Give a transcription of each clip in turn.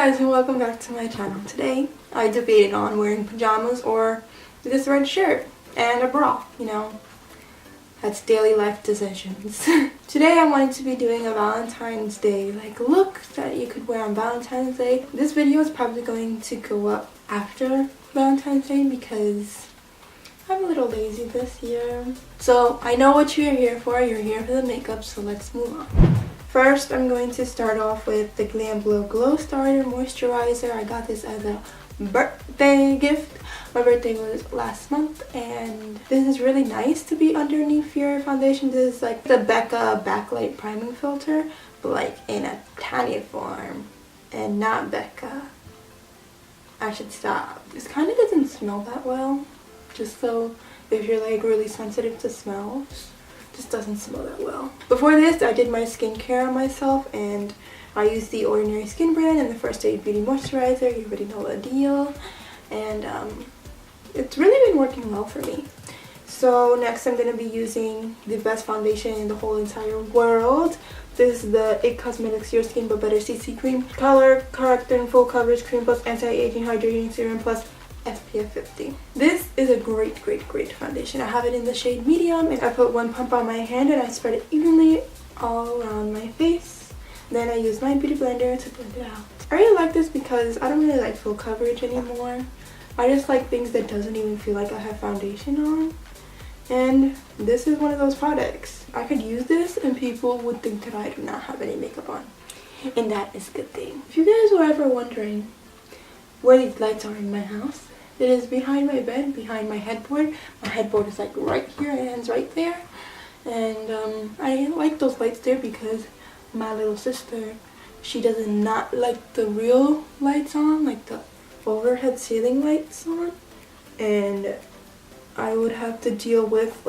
guys, and welcome back to my channel. Today I debated on wearing pajamas or this red shirt and a bra, that's daily life decisions. Today I wanted to be doing a Valentine's Day look that you could wear on Valentine's Day. This video is probably going to go up after Valentine's Day because I'm a little lazy this year. So I know what you're here for. You're here for the makeup, so let's move on. First, I'm going to start off with the Glam Glow Starter Moisturizer. I got this as a birthday gift. My birthday was last month, and this is really nice to be underneath your foundation. This is like the Becca Backlight Priming Filter, but in a tiny form, and not Becca. I should stop. This kind of doesn't smell that well, just so if you're really sensitive to smells. Just doesn't smell that well. Before this, I did my skincare on myself, and I used the Ordinary Skin brand and the First Aid Beauty Moisturizer. You already know the deal, and it's really been working well for me. So next, I'm going to be using the best foundation in the whole entire world. This is the IT Cosmetics Your Skin But Better CC Cream, Color Corrector and Full Coverage Cream plus Anti-Aging Hydrating Serum plus SPF 50. This is a great foundation. I have it in the shade medium, and I put one pump on my hand and I spread it evenly all around my face. Then I use my beauty blender to blend it out. I really like this because I don't really like full coverage anymore. I just like things that doesn't even feel like I have foundation on. And this is one of those products. I could use this and people would think that I do not have any makeup on. And that is a good thing. If you guys were ever wondering where these lights are in my house, it is behind my bed, behind my headboard. My headboard is right here, it ends right there. And I like those lights there because my little sister, she does not like the real lights on, like the overhead ceiling lights on. And I would have to deal with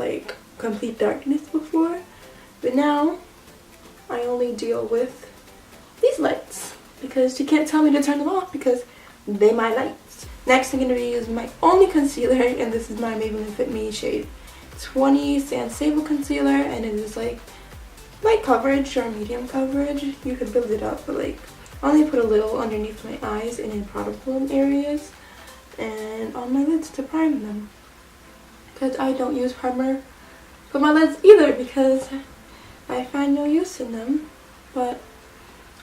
complete darkness before. But now, I only deal with these lights because she can't tell me to turn them off because they my lights. Next, I'm going to be using my only concealer, and this is my Maybelline Fit Me shade 20 Sand Sable Concealer, and it is light coverage or medium coverage. You could build it up, but I only put a little underneath my eyes and in problem areas and on my lids to prime them. Because I don't use primer for my lids either because I find no use in them, but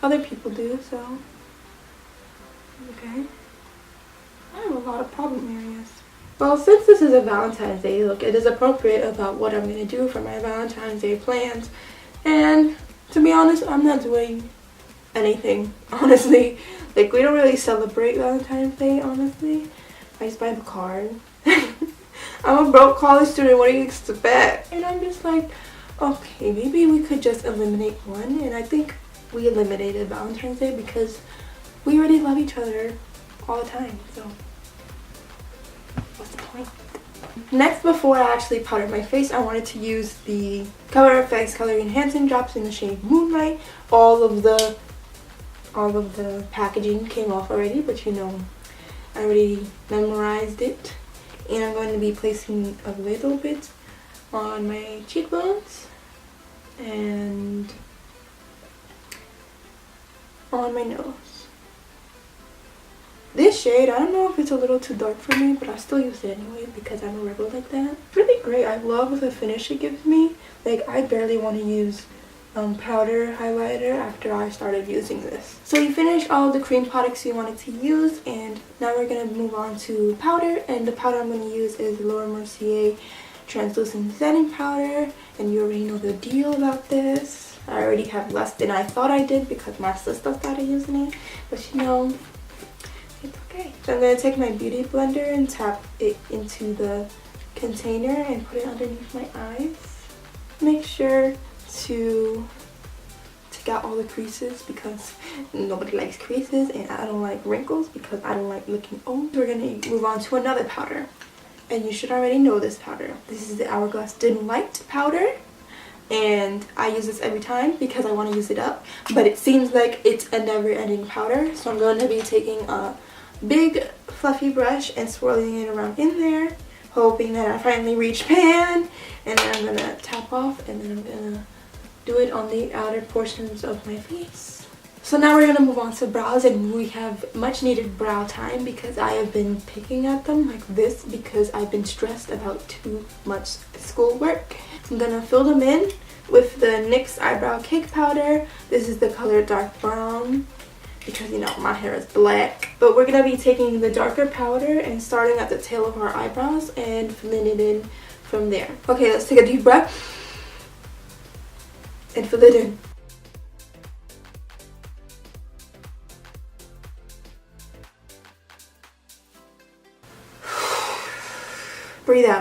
other people do, so okay. I have a lot of problem areas. Well, since this is a Valentine's Day look, it is appropriate about what I'm going to do for my Valentine's Day plans. And to be honest, I'm not doing anything, honestly. We don't really celebrate Valentine's Day, honestly. I just buy the card. I'm a broke college student, what do you expect? And I'm just okay, maybe we could just eliminate one. And I think we eliminated Valentine's Day because we already love each other all the time, so what's the point? Next, before I actually powder my face, I wanted to use the Color Effects Color Enhancing Drops in the shade Moonlight. All of the packaging came off already, but I already memorized it. And I'm going to be placing a little bit on my cheekbones and on my nose. This shade, I don't know if it's a little too dark for me, but I still use it anyway because I'm a rebel like that. It's really great. I love the finish it gives me. I barely want to use powder highlighter after I started using this. So you finished all the cream products you wanted to use, and now we're going to move on to powder. And the powder I'm going to use is Laura Mercier Translucent Setting Powder, and you already know the deal about this. I already have less than I thought I did because my sister started using it, but it's okay. So I'm going to take my beauty blender and tap it into the container and put it underneath my eyes. Make sure to take out all the creases because nobody likes creases, and I don't like wrinkles because I don't like looking old. We're going to move on to another powder, and you should already know this powder. This is the Hourglass Dim Light powder, and I use this every time because I want to use it up, but it seems like it's a never-ending powder. So I'm going to be taking a big fluffy brush and swirling it around in there, hoping that I finally reach pan, and then I'm gonna tap off, and then I'm gonna do it on the outer portions of my face. So now we're gonna move on to brows, and we have much needed brow time because I have been picking at them like this because I've been stressed about too much schoolwork. I'm gonna fill them in with the NYX eyebrow cake powder. This is the color dark brown because, you know, my hair is black. But we're gonna be taking the darker powder and starting at the tail of our eyebrows and filling it in from there. Okay, let's take a deep breath and fill it in.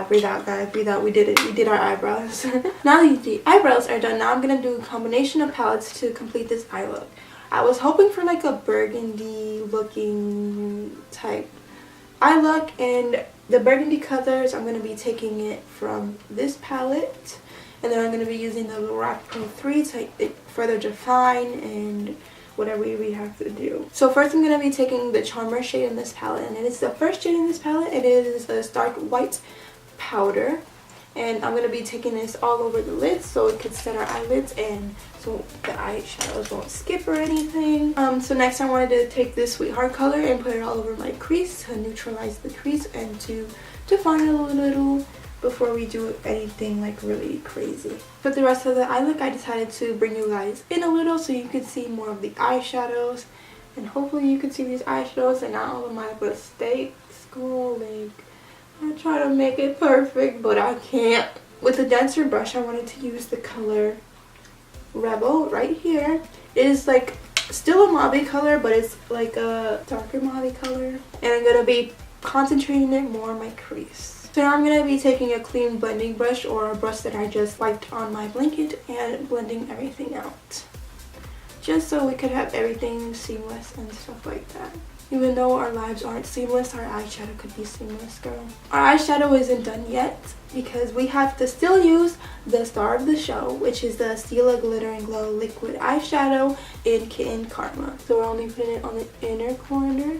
Breathe out guys, breathe out. We did it. We did our eyebrows. Now that the eyebrows are done, now I'm going to do a combination of palettes to complete this eye look. I was hoping for like a burgundy looking type eye look, and the burgundy colors, I'm going to be taking it from this palette, and then I'm going to be using the Lorac Pro 3 to further define and whatever we have to do. So first I'm going to be taking the Charmer shade in this palette, and it is the first shade in this palette. It is a stark white powder, and I'm going to be taking this all over the lids so it could set our eyelids and so the eyeshadows won't skip or anything. So next I wanted to take this Sweetheart color and put it all over my crease to neutralize the crease and to define it a little before we do anything like really crazy. For the rest of the eye look, I decided to bring you guys in a little so you could see more of the eyeshadows, and hopefully you can see these eyeshadows and not all of my mistakes. Like, I try to make it perfect, but I can't. With a denser brush, I wanted to use the color Rebel right here. It is like still a mauve color, but it's like a darker mauve color, and I'm gonna be concentrating it more on my crease. So now I'm going to be taking a clean blending brush or a brush that I just wiped on my blanket and blending everything out. Just so we could have everything seamless and stuff like that. Even though our lives aren't seamless, our eyeshadow could be seamless, girl. Our eyeshadow isn't done yet because we have to still use the star of the show, which is the Stila Glitter and Glow Liquid Eyeshadow in Kitten Karma. So we're only putting it on the inner corner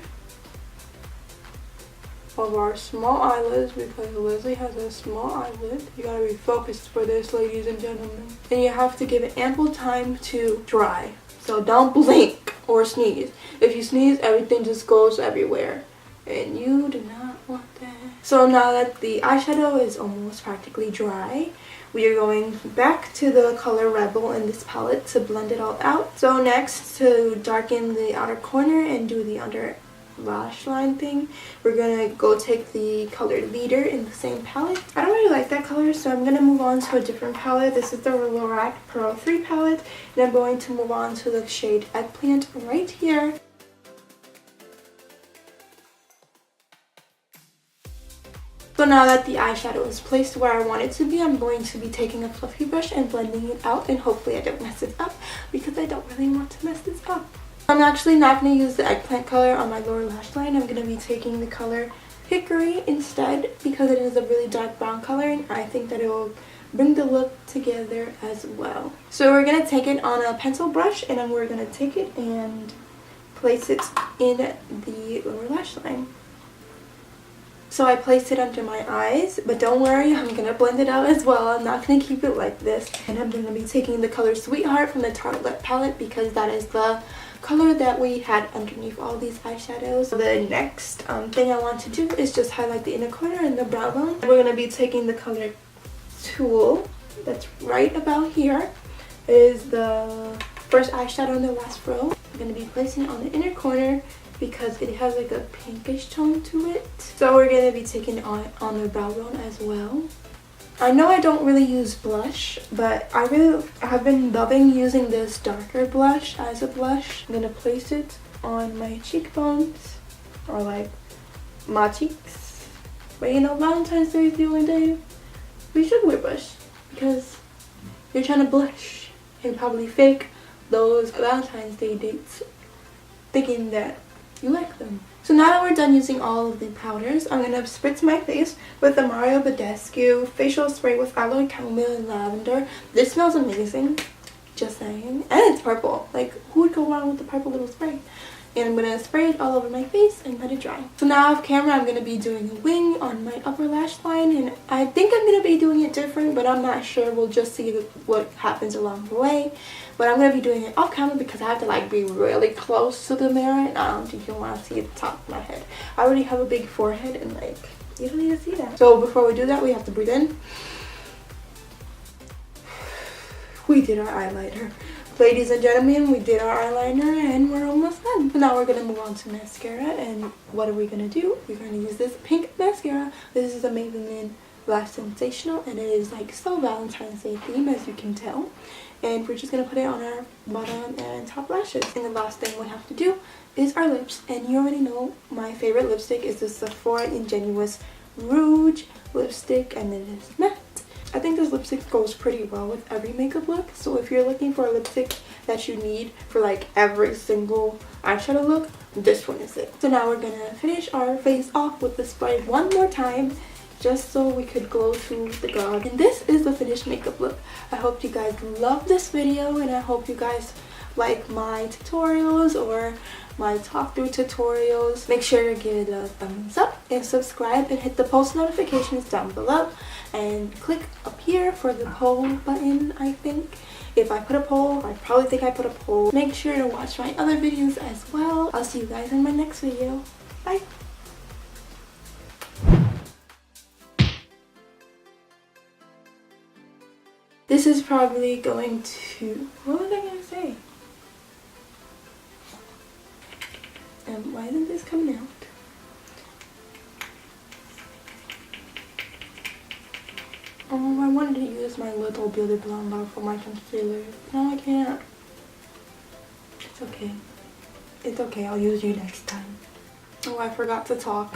of our small eyelids because Leslie has a small eyelid. You gotta be focused for this, ladies and gentlemen. And you have to give it ample time to dry. So don't blink or sneeze. If you sneeze, everything just goes everywhere. And you do not want that. So now that the eyeshadow is almost practically dry, we are going back to the color Rebel in this palette to blend it all out. So next, to darken the outer corner and do the under lash line thing, we're gonna go take the color Leader in the same palette. I don't really like that color, so I'm gonna move on to a different palette. This is the Lorac Pro 3 palette, and I'm going to move on to the shade Eggplant right here. So now that the eyeshadow is placed where I want it to be, I'm going to be taking a fluffy brush and blending it out, and hopefully I don't mess it up because I don't really want to mess this up. I'm actually not going to use the Eggplant color on my lower lash line. I'm going to be taking the color Hickory instead because it is a really dark brown color, and I think that it will bring the look together as well. So we're going to take it on a pencil brush, and then we're going to take it and place it in the lower lash line. So I placed it under my eyes, but don't worry, I'm going to blend it out as well. I'm not going to keep it like this. And I'm going to be taking the color Sweetheart from the Tarte palette because that is the color that we had underneath all these eyeshadows. The next thing I want to do is just highlight the inner corner and the brow bone. We're going to be taking the color Tulle that's right about here. It is the first eyeshadow in the last row. I'm going to be placing it on the inner corner because it has like a pinkish tone to it. So we're going to be taking it on the brow bone as well. I know I don't really use blush, but I have been loving using this darker blush as a blush. I'm going to place it on my cheekbones, or like my cheeks. But you know, Valentine's Day is the only day we should wear blush because you're trying to blush and probably fake those Valentine's Day dates thinking that you like them. So now that we're done using all of the powders, I'm going to spritz my face with the Mario Badescu facial spray with aloe, chamomile, and lavender. This smells amazing, just saying. And it's purple. Like, who would go wrong with the purple little spray? And I'm going to spray it all over my face and let it dry. So now off camera, I'm going to be doing a wing on my upper lash line. And I think I'm going to be doing it different, but I'm not sure. We'll just see what happens along the way. But I'm going to be doing it off camera because I have to like be really close to the mirror. And I don't think you want to see the top of my head. I already have a big forehead and like, you don't need to see that. So before we do that, we have to breathe in. We did our eyeliner. Ladies and gentlemen, we did our eyeliner and we're almost done. So now we're going to move on to mascara. And what are we going to do? We're going to use this pink mascara. This is a Maybelline Lash Sensational and it is like so Valentine's Day theme, as you can tell. And we're just going to put it on our bottom and top lashes. And the last thing we have to do is our lips. And you already know my favorite lipstick is the Sephora Ingenuous Rouge lipstick, and it is matte. I think this lipstick goes pretty well with every makeup look. So if you're looking for a lipstick that you need for like every single eyeshadow look, this one is it. So now we're gonna finish our face off with the spray one more time, just so we could glow through the god. And this is the finished makeup look. I hope you guys love this video, and I hope you guys like my tutorials or my talk through tutorials. Make sure to give it a thumbs up and subscribe and hit the post notifications down below and click up here for the poll button. I think if I put a poll, I probably think I put a poll. Make sure to watch my other videos as well. I'll see you guys in my next video. Bye. This is probably going to, what was I gonna say? Why isn't this coming out? Oh, I wanted to use my little Beauty Blender for my concealer. No, I can't. It's okay. It's okay, I'll use you next time. Oh, I forgot to talk.